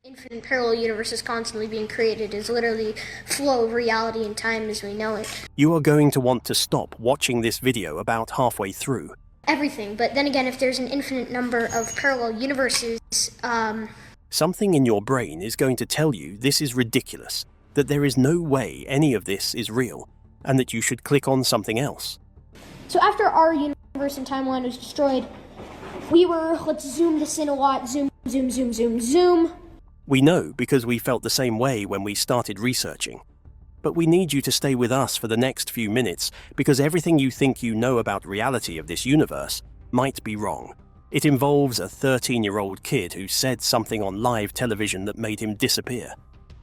Infinite parallel universes constantly being created is literally flow of reality and time as we know it. You are going to want to stop watching this video about halfway through. Everything, but then again, if there's an infinite number of parallel universes, Something in your brain is going to tell you this is ridiculous, that there is no way any of this is real, and that you should click on something else. So after our universe and timeline was destroyed, we were, let's zoom this in a lot, zoom, zoom, zoom, zoom, zoom. We know because we felt the same way when we started researching. But we need you to stay with us for the next few minutes because everything you think you know about reality of this universe might be wrong. It involves a 13-year-old kid who said something on live television that made him disappear.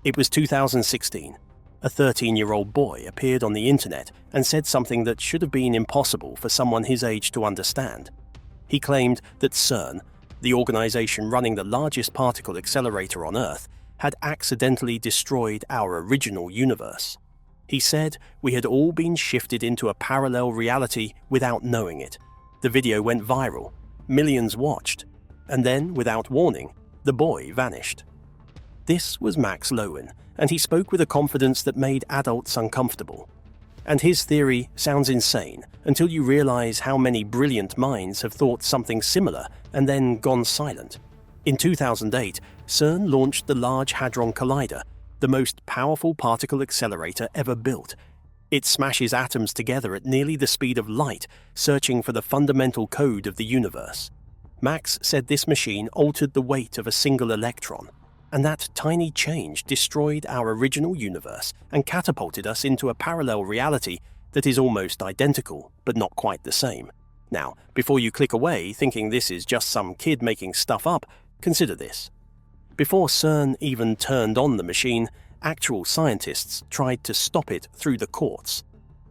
It was 2016. A 13-year-old boy appeared on the internet and said something that should have been impossible for someone his age to understand. He claimed that CERN, the organization running the largest particle accelerator on Earth, had accidentally destroyed our original universe. He said we had all been shifted into a parallel reality without knowing it. The video went viral, millions watched, and then, without warning, the boy vanished. This was Max Loewen, and he spoke with a confidence that made adults uncomfortable. And his theory sounds insane until you realize how many brilliant minds have thought something similar and then gone silent. In 2008, CERN launched the Large Hadron Collider, the most powerful particle accelerator ever built. It smashes atoms together at nearly the speed of light, searching for the fundamental code of the universe. Max said this machine altered the weight of a single electron, and that tiny change destroyed our original universe and catapulted us into a parallel reality that is almost identical, but not quite the same. Now, before you click away thinking this is just some kid making stuff up, consider this. Before CERN even turned on the machine, actual scientists tried to stop it through the courts.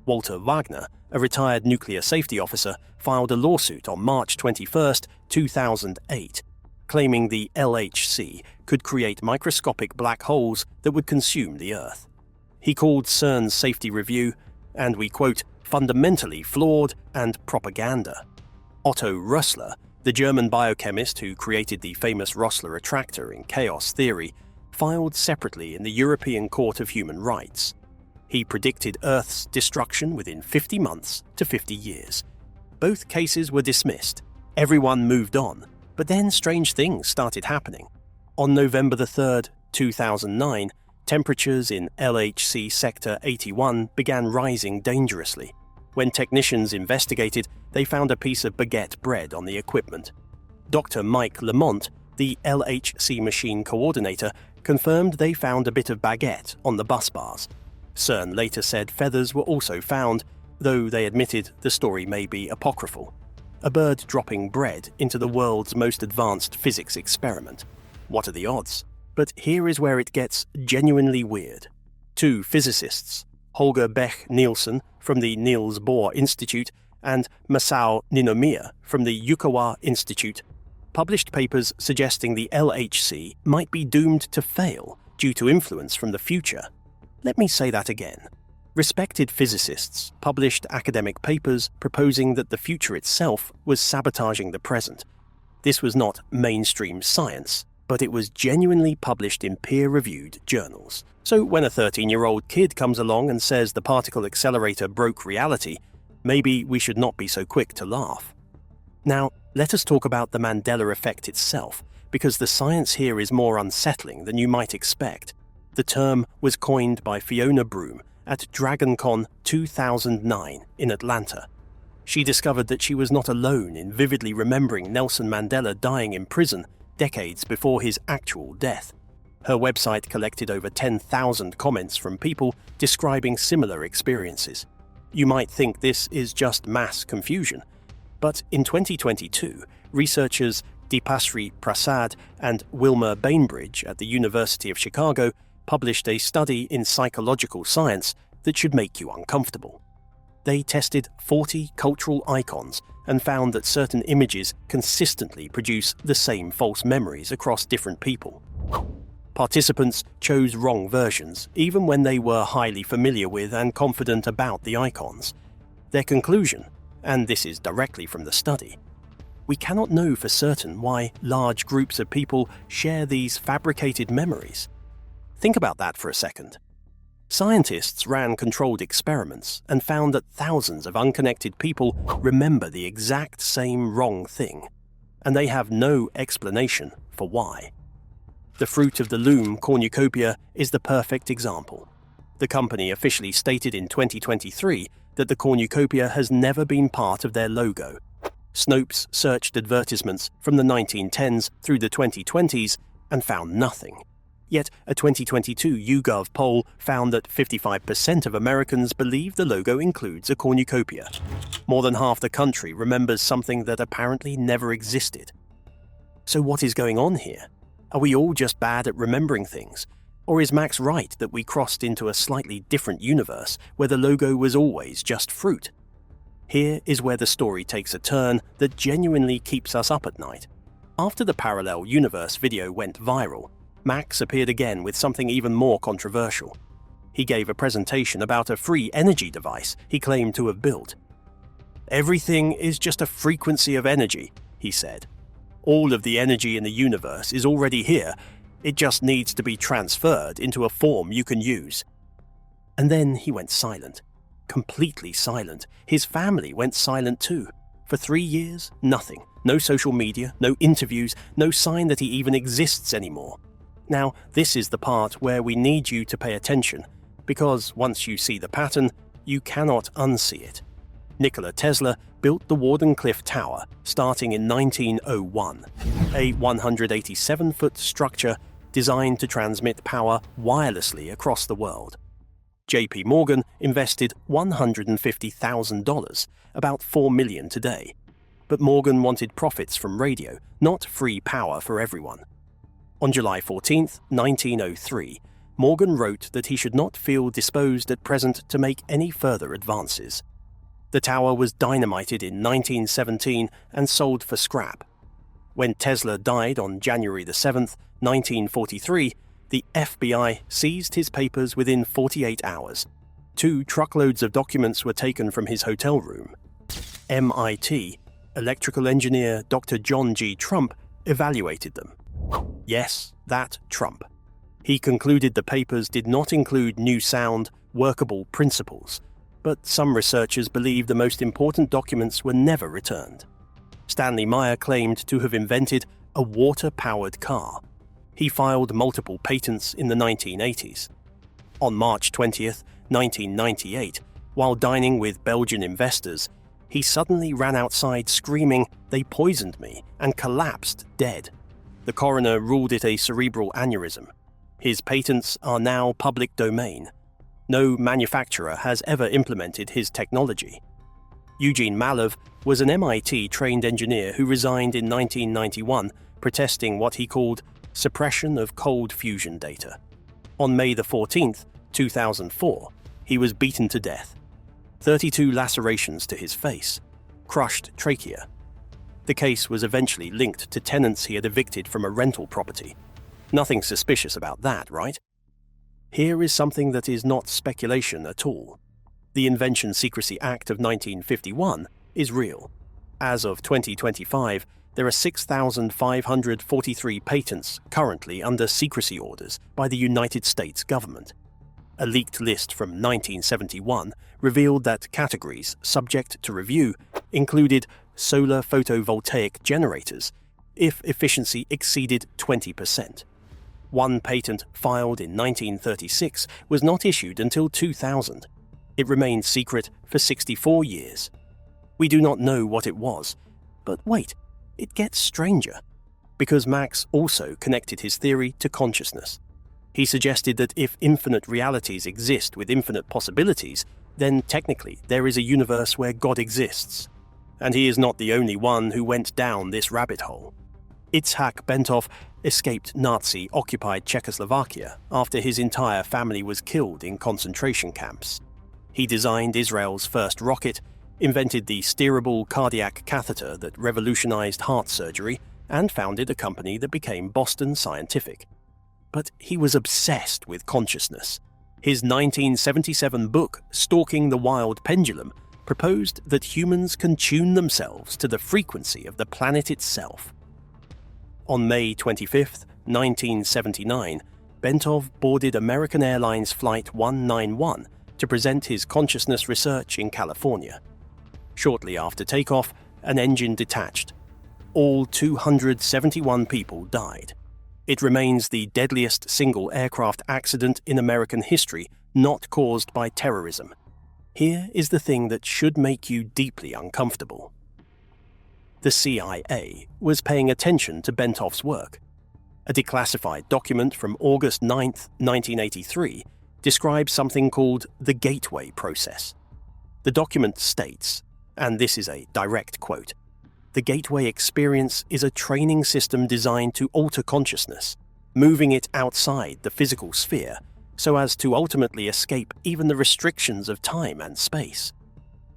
Walter Wagner, a retired nuclear safety officer, filed a lawsuit on March 21, 2008, claiming the LHC could create microscopic black holes that would consume the Earth. He called CERN's safety review, and we quote, fundamentally flawed and propaganda. Otto Rössler, the German biochemist who created the famous Rössler attractor in chaos theory, filed separately in the European Court of Human Rights. He predicted Earth's destruction within 50 months to 50 years. Both cases were dismissed. Everyone moved on. But then strange things started happening. On November 3, 2009, temperatures in LHC Sector 81 began rising dangerously. When technicians investigated, they found a piece of baguette bread on the equipment. Dr. Mike Lamont, the LHC machine coordinator, confirmed they found a bit of baguette on the bus bars. CERN later said feathers were also found, though they admitted the story may be apocryphal. A bird dropping bread into the world's most advanced physics experiment. What are the odds? But here is where it gets genuinely weird. Two physicists, Holger Bech-Nielsen from the Niels Bohr Institute and Masao Ninomiya from the Yukawa Institute, published papers suggesting the LHC might be doomed to fail due to influence from the future. Let me say that again. Respected physicists published academic papers proposing that the future itself was sabotaging the present. This was not mainstream science, but it was genuinely published in peer-reviewed journals. So when a 13-year-old kid comes along and says the particle accelerator broke reality, maybe we should not be so quick to laugh. Now, let us talk about the Mandela Effect itself, because the science here is more unsettling than you might expect. The term was coined by Fiona Broome at DragonCon 2009 in Atlanta. She discovered that she was not alone in vividly remembering Nelson Mandela dying in prison decades before his actual death. Her website collected over 10,000 comments from people describing similar experiences. You might think this is just mass confusion, but in 2022, researchers Deepasri Prasad and Wilmer Bainbridge at the University of Chicago published a study in psychological science that should make you uncomfortable. They tested 40 cultural icons and found that certain images consistently produce the same false memories across different people. Participants chose wrong versions, even when they were highly familiar with and confident about the icons. Their conclusion, and this is directly from the study: we cannot know for certain why large groups of people share these fabricated memories. Think about that for a second. Scientists ran controlled experiments and found that thousands of unconnected people remember the exact same wrong thing, and they have no explanation for why. The fruit of the loom cornucopia is the perfect example. The company officially stated in 2023 that the cornucopia has never been part of their logo. Snopes searched advertisements from the 1910s through the 2020s and found nothing. Yet a 2022 YouGov poll found that 55% of Americans believe the logo includes a cornucopia. More than half the country remembers something that apparently never existed. So what is going on here? Are we all just bad at remembering things? Or is Max right that we crossed into a slightly different universe where the logo was always just fruit? Here is where the story takes a turn that genuinely keeps us up at night. After the parallel universe video went viral, Max appeared again with something even more controversial. He gave a presentation about a free energy device he claimed to have built. "Everything is just a frequency of energy," he said. "All of the energy in the universe is already here. It just needs to be transferred into a form you can use." And then he went silent. Completely silent. His family went silent too. For 3 years, nothing. No social media, no interviews, no sign that he even exists anymore. Now, this is the part where we need you to pay attention, because once you see the pattern, you cannot unsee it. Nikola Tesla built the Wardenclyffe Tower starting in 1901, a 187-foot structure designed to transmit power wirelessly across the world. JP Morgan invested $150,000, about $4 million today. But Morgan wanted profits from radio, not free power for everyone. On July 14, 1903, Morgan wrote that he should not feel disposed at present to make any further advances. The tower was dynamited in 1917 and sold for scrap. When Tesla died on January 7, 1943, the FBI seized his papers within 48 hours. 2 truckloads of documents were taken from his hotel room. MIT electrical engineer Dr. John G. Trump evaluated them. Yes, that Trump. He concluded the papers did not include new sound, workable principles, but some researchers believe the most important documents were never returned. Stanley Meyer claimed to have invented a water-powered car. He filed multiple patents in the 1980s. On March 20, 1998, while dining with Belgian investors, he suddenly ran outside screaming, "They poisoned me," and collapsed dead. The coroner ruled it a cerebral aneurysm. His patents are now public domain. No manufacturer has ever implemented his technology. Eugene Malov was an MIT-trained engineer who resigned in 1991, protesting what he called suppression of cold fusion data. On May 14, 2004, he was beaten to death. 32 lacerations to his face, crushed trachea. The case was eventually linked to tenants he had evicted from a rental property. Nothing suspicious about that, right? Here is something that is not speculation at all. The Invention Secrecy Act of 1951 is real. As of 2025, there are 6,543 patents currently under secrecy orders by the United States government. A leaked list from 1971 revealed that categories subject to review included solar photovoltaic generators if efficiency exceeded 20%. One patent filed in 1936 was not issued until 2000. It remained secret for 64 years. We do not know what it was. But wait, it gets stranger. Because Max also connected his theory to consciousness. He suggested that if infinite realities exist with infinite possibilities, then technically there is a universe where God exists. And he is not the only one who went down this rabbit hole. Itzhak Bentov escaped Nazi-occupied Czechoslovakia after his entire family was killed in concentration camps. He designed Israel's first rocket, invented the steerable cardiac catheter that revolutionized heart surgery, and founded a company that became Boston Scientific. But he was obsessed with consciousness. His 1977 book, Stalking the Wild Pendulum, proposed that humans can tune themselves to the frequency of the planet itself. On May 25, 1979, Bentov boarded American Airlines Flight 191 to present his consciousness research in California. Shortly after takeoff, an engine detached. All 271 people died. It remains the deadliest single aircraft accident in American history not caused by terrorism. Here is the thing that should make you deeply uncomfortable. The CIA was paying attention to Bentov's work. A declassified document from August 9, 1983, describes something called the gateway process. The document states, and this is a direct quote, "The gateway experience is a training system designed to alter consciousness, moving it outside the physical sphere so as to ultimately escape even the restrictions of time and space."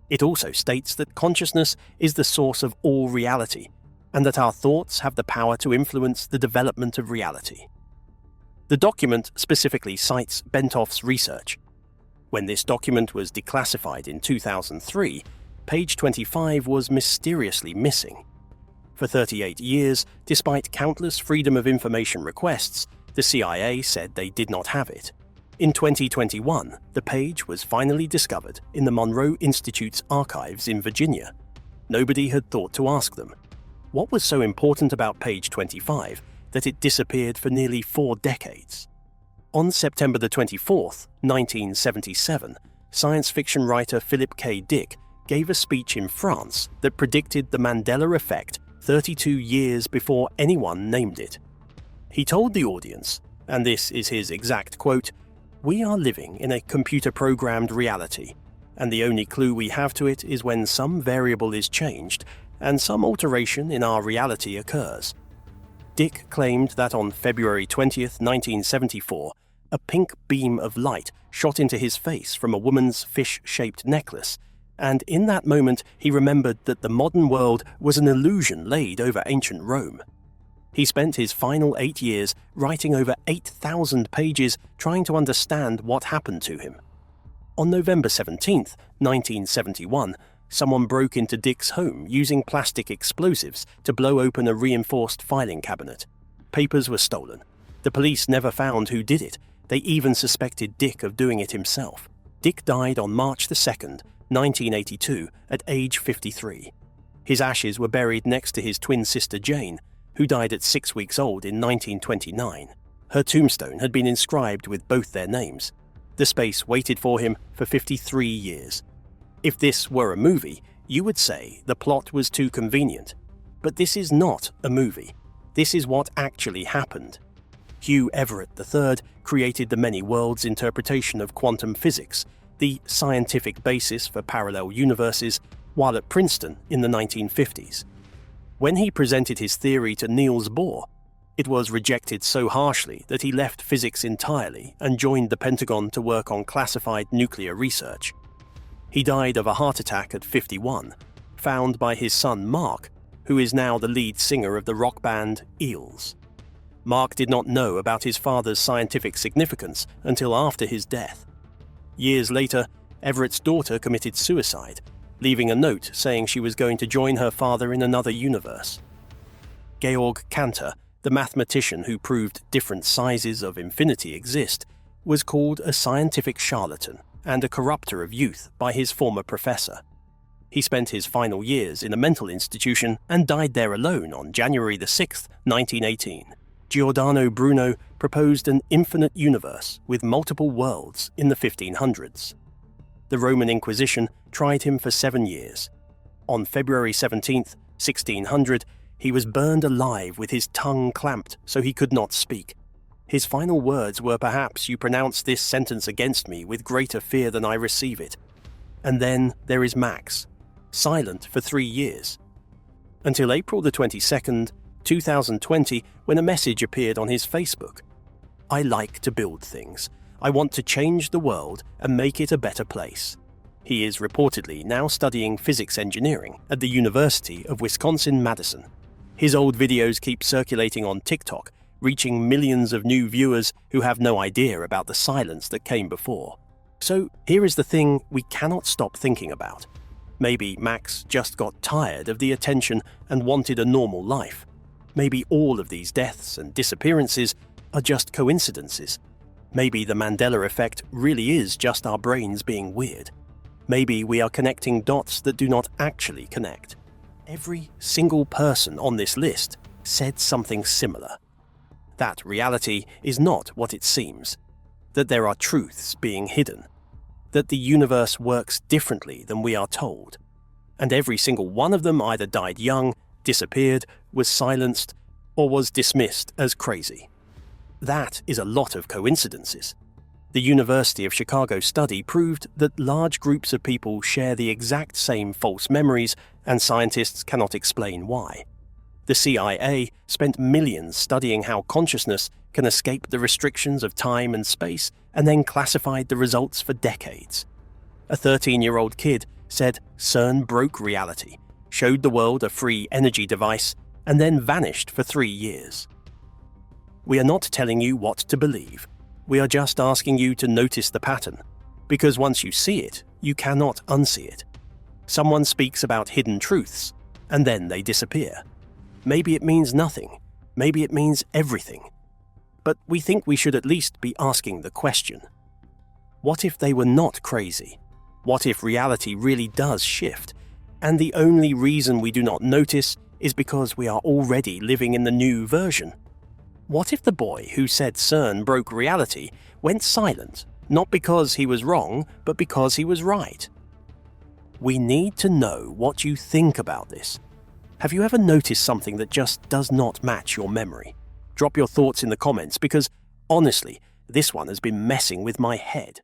It also states that consciousness is the source of all reality, and that our thoughts have the power to influence the development of reality. The document specifically cites Bentov's research. When this document was declassified in 2003, page 25 was mysteriously missing. For 38 years, despite countless Freedom of Information requests, the CIA said they did not have it. In 2021, the page was finally discovered in the Monroe Institute's archives in Virginia. Nobody had thought to ask them, what was so important about page 25 that it disappeared for nearly 4 decades? On September 24, 1977, science fiction writer Philip K. Dick gave a speech in France that predicted the Mandela Effect 32 years before anyone named it. He told the audience, and this is his exact quote, "We are living in a computer-programmed reality, and the only clue we have to it is when some variable is changed and some alteration in our reality occurs." Dick claimed that on February 20, 1974, a pink beam of light shot into his face from a woman's fish-shaped necklace, and in that moment he remembered that the modern world was an illusion laid over ancient Rome. He spent his final 8 years writing over 8,000 pages trying to understand what happened to him. On November 17, 1971, someone broke into Dick's home using plastic explosives to blow open a reinforced filing cabinet. Papers were stolen. The police never found who did it. They even suspected Dick of doing it himself. Dick died on March 2, 1982, at age 53. His ashes were buried next to his twin sister Jane, who died at 6 weeks old in 1929. Her tombstone had been inscribed with both their names. The space waited for him for 53 years. If this were a movie, you would say the plot was too convenient. But this is not a movie. This is what actually happened. Hugh Everett III created the many worlds interpretation of quantum physics, the scientific basis for parallel universes, while at Princeton in the 1950s. When he presented his theory to Niels Bohr, it was rejected so harshly that he left physics entirely and joined the Pentagon to work on classified nuclear research. He died of a heart attack at 51, found by his son Mark, who is now the lead singer of the rock band Eels. Mark did not know about his father's scientific significance until after his death. Years later, Everett's daughter committed suicide, leaving a note saying she was going to join her father in another universe. Georg Cantor, the mathematician who proved different sizes of infinity exist, was called a scientific charlatan and a corrupter of youth by his former professor. He spent his final years in a mental institution and died there alone on January 6, 1918. Giordano Bruno proposed an infinite universe with multiple worlds in the 1500s. The Roman Inquisition tried him for 7 years. On February 17, 1600, he was burned alive with his tongue clamped so he could not speak. His final words were perhaps, "You pronounce this sentence against me with greater fear than I receive it." And then there is Max, silent for 3 years. Until April 22nd, 2020, when a message appeared on his Facebook. "I like to build things. I want to change the world and make it a better place." He is reportedly now studying physics engineering at the University of Wisconsin-Madison. His old videos keep circulating on TikTok, reaching millions of new viewers who have no idea about the silence that came before. So here is the thing we cannot stop thinking about. Maybe Max just got tired of the attention and wanted a normal life. Maybe all of these deaths and disappearances are just coincidences. Maybe the Mandela Effect really is just our brains being weird. Maybe we are connecting dots that do not actually connect. Every single person on this list said something similar. That reality is not what it seems. That there are truths being hidden. That the universe works differently than we are told. And every single one of them either died young, disappeared, was silenced, or was dismissed as crazy. That is a lot of coincidences. The University of Chicago study proved that large groups of people share the exact same false memories, and scientists cannot explain why. The CIA spent millions studying how consciousness can escape the restrictions of time and space, and then classified the results for decades. A 13-year-old kid said CERN broke reality, showed the world a free energy device, and then vanished for 3 years. We are not telling you what to believe. We are just asking you to notice the pattern, because once you see it, you cannot unsee it. Someone speaks about hidden truths, and then they disappear. Maybe it means nothing. Maybe it means everything. But we think we should at least be asking the question. What if they were not crazy? What if reality really does shift, and the only reason we do not notice is because we are already living in the new version? What if the boy who said CERN broke reality went silent, not because he was wrong, but because he was right? We need to know what you think about this. Have you ever noticed something that just does not match your memory? Drop your thoughts in the comments because, honestly, this one has been messing with my head.